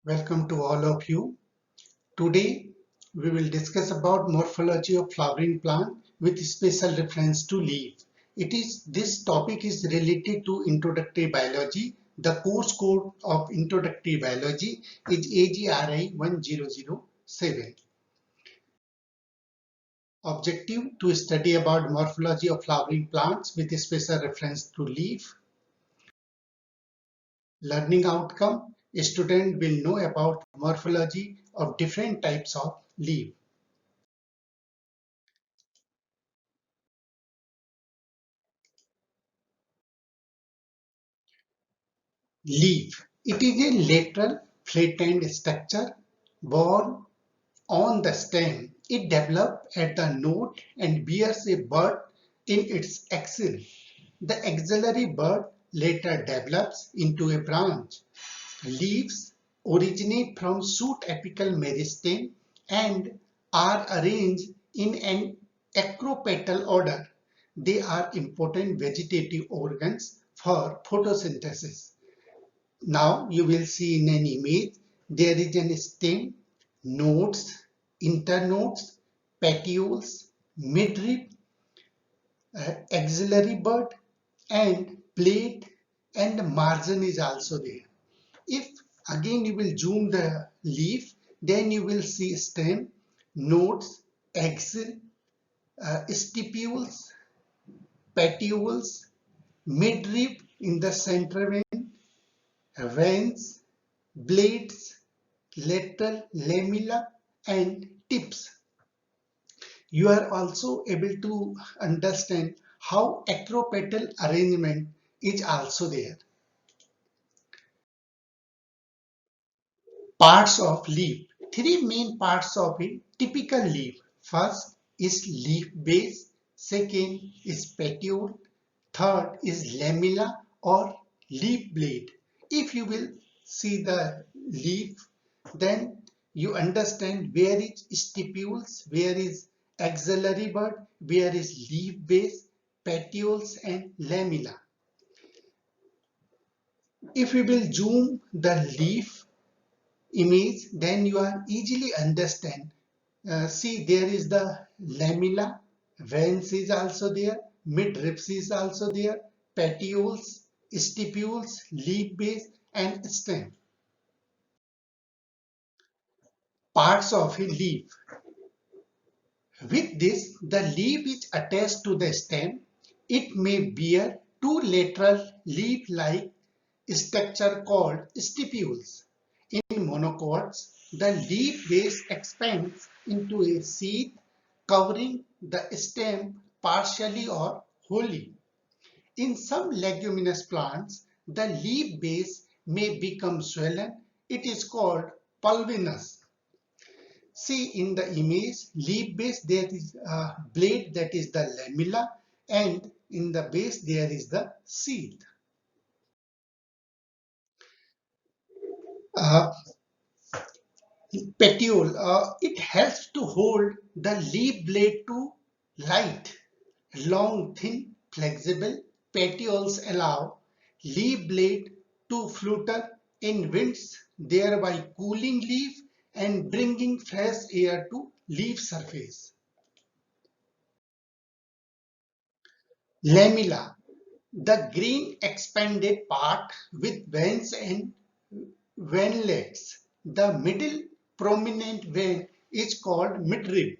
Welcome to all of you. Today we will discuss about morphology of flowering plant with special reference to leaf. This topic is related to introductory biology. The course code of introductory biology is AGRI 1007. Objective to study about morphology of flowering plants with special reference to leaf. Learning outcome, a student will know about morphology of different types of leaf. Leaf. It is a lateral flattened structure borne on the stem. It develops at the node and bears a bud in its axil. The axillary bud later develops into a branch. Leaves originate from shoot apical meristem and are arranged in an acropetal order. They are important vegetative organs for photosynthesis. Now you will see in an image there is an stem, nodes, internodes, petioles, midrib, axillary bud, and blade, and the margin is also there. If again you will zoom the leaf, then you will see stem, nodes, axil, stipules, petioles, midrib in the center vein, veins, blades, lateral lamella, and tips. You are also able to understand how acropetal arrangement is also there. Parts of leaf. Three main parts of a typical leaf. First is leaf base, second is petiole, third is lamella or leaf blade. If you will see the leaf, then you understand where is stipules, where is axillary bud, where is leaf base, petioles and lamella. If we will zoom the leaf image, then you are easily understand. See, there is the lamella, veins is also there, midribs is also there, petioles, stipules, leaf base and stem. Parts of a leaf. With this, the leaf is attached to the stem. It may bear two lateral leaf-like structure called stipules. In monocots, the leaf base expands into a sheath covering the stem partially or wholly. In some leguminous plants, the leaf base may become swollen. It is called pulvinous. See in the image, leaf base there is a blade, that is the lamella, and in the base there is the sheath. Uh, Petiole, it helps to hold the leaf blade to light. Long, thin, flexible petioles allow leaf blade to flutter in winds, thereby cooling leaf and bringing fresh air to leaf surface. Lamella, the green expanded part with veins and veinlets. The middle prominent vein is called midrib.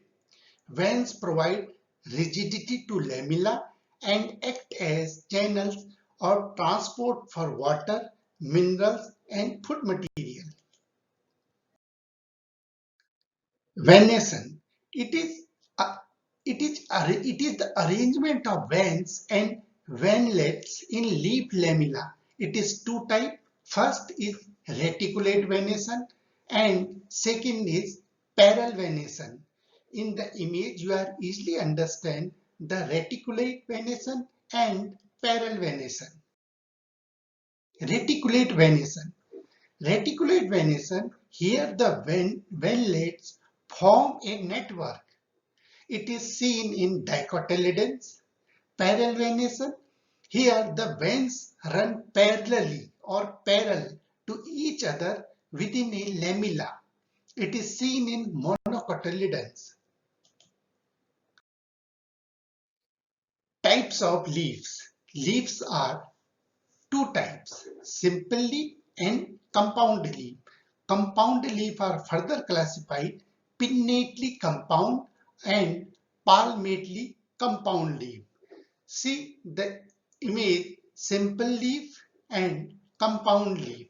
Veins provide rigidity to lamella and act as channels or transport for water, minerals, and food material. Venation. It is the arrangement of veins and veinlets in leaf lamella. It is two types. First is reticulate venation and second is parallel venation. In the image, you are easily understand the reticulate venation and parallel venation. Reticulate venation. Reticulate venation, here the veinlets form a network. It is seen in dicotyledons. Parallel venation, here the veins run parallelly or parallel to each other within a lamella. It is seen in monocotyledons. Types of leaves. Leaves are two types, simple leaf and compound leaf. Compound leaf are further classified pinnately compound and palmately compound leaf. See the image, simple leaf and compound leaf.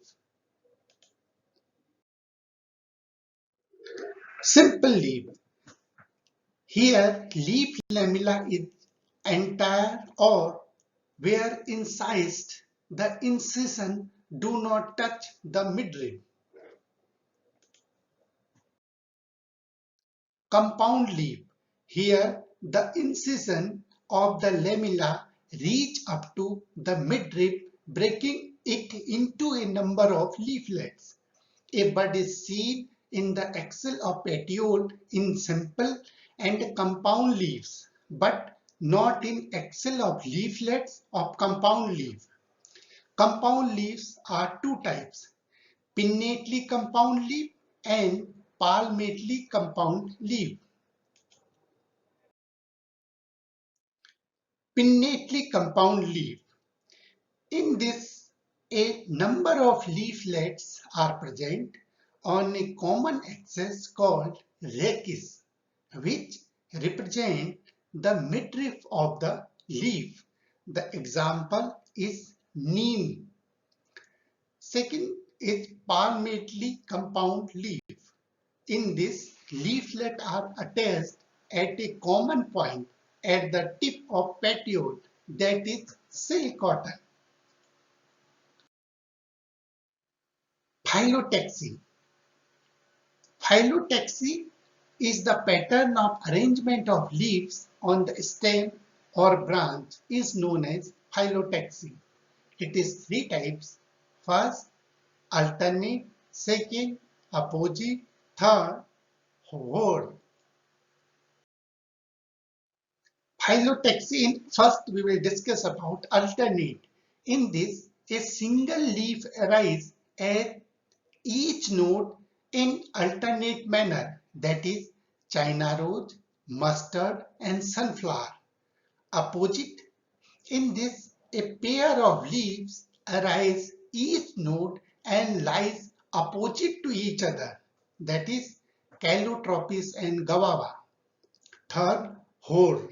Simple leaf. Here leaf lamella is entire or where incised, the incision do not touch the midrib. Compound leaf. Here the incision of the lamella reach up to the midrib, breaking it into a number of leaflets. A bud is seen in the axil of petiole in simple and compound leaves, but not in axil of leaflets of compound leaf. Compound leaves are two types, pinnately compound leaf and palmately compound leaf. Pinnately compound leaf. In this, a number of leaflets are present on a common axis called rachis, which represent the midrib of the leaf. The example is neem. Second is palmately compound leaf. In this, leaflets are attached at a common point at the tip of petiole, that is silk cotton. Phyllotaxy. Phyllotaxy is the pattern of arrangement of leaves on the stem or branch is known as phyllotaxy. It is three types. First, alternate. Second, opposite. Third, whorl. Phyllotaxy, first we will discuss about alternate. In this, a single leaf arises at each node in alternate manner, that is China rose, mustard and sunflower. Opposite, in this a pair of leaves arise each node and lies opposite to each other, that is Calotropis and guava. Third, whorl.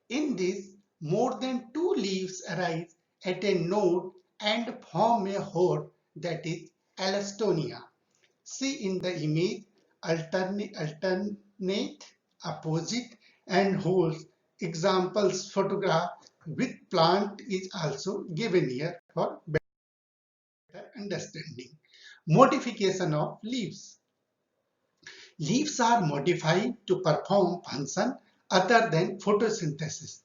In this, more than two leaves arise at a node and form a whorl, that is Alstonia. See in the image, alternate, opposite and whorls. Examples photograph with plant is also given here for better understanding. Modification of leaves. Leaves are modified to perform function other than photosynthesis.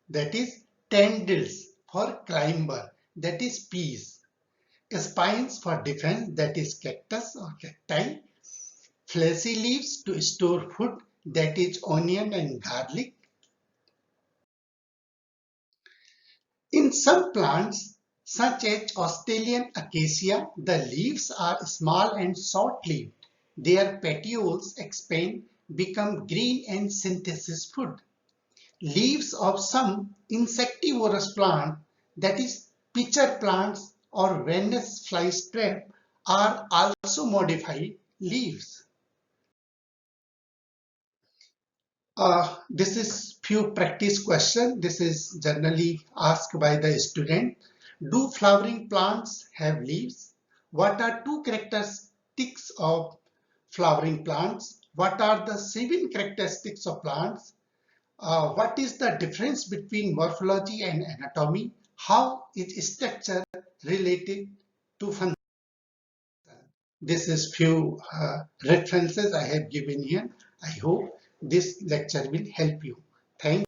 That is tendrils for climber, that is peas. Spines for defense, that is cactus or cacti. Fleshy leaves to store food, that is onion and garlic. In some plants, such as Australian acacia, the leaves are small and short-lived. Their petioles expand, become green and synthesis food. Leaves of some insectivorous plant, that is pitcher plants or Venus flytrap, are also modified leaves. This is few practice question. This is generally asked by the student. Do flowering plants have leaves? What are two characteristics of flowering plants? What are the 7 characteristics of plants? What is the difference between morphology and anatomy? How is structure related to function? This is few references I have given here. I hope this lecture will help you. Thank you.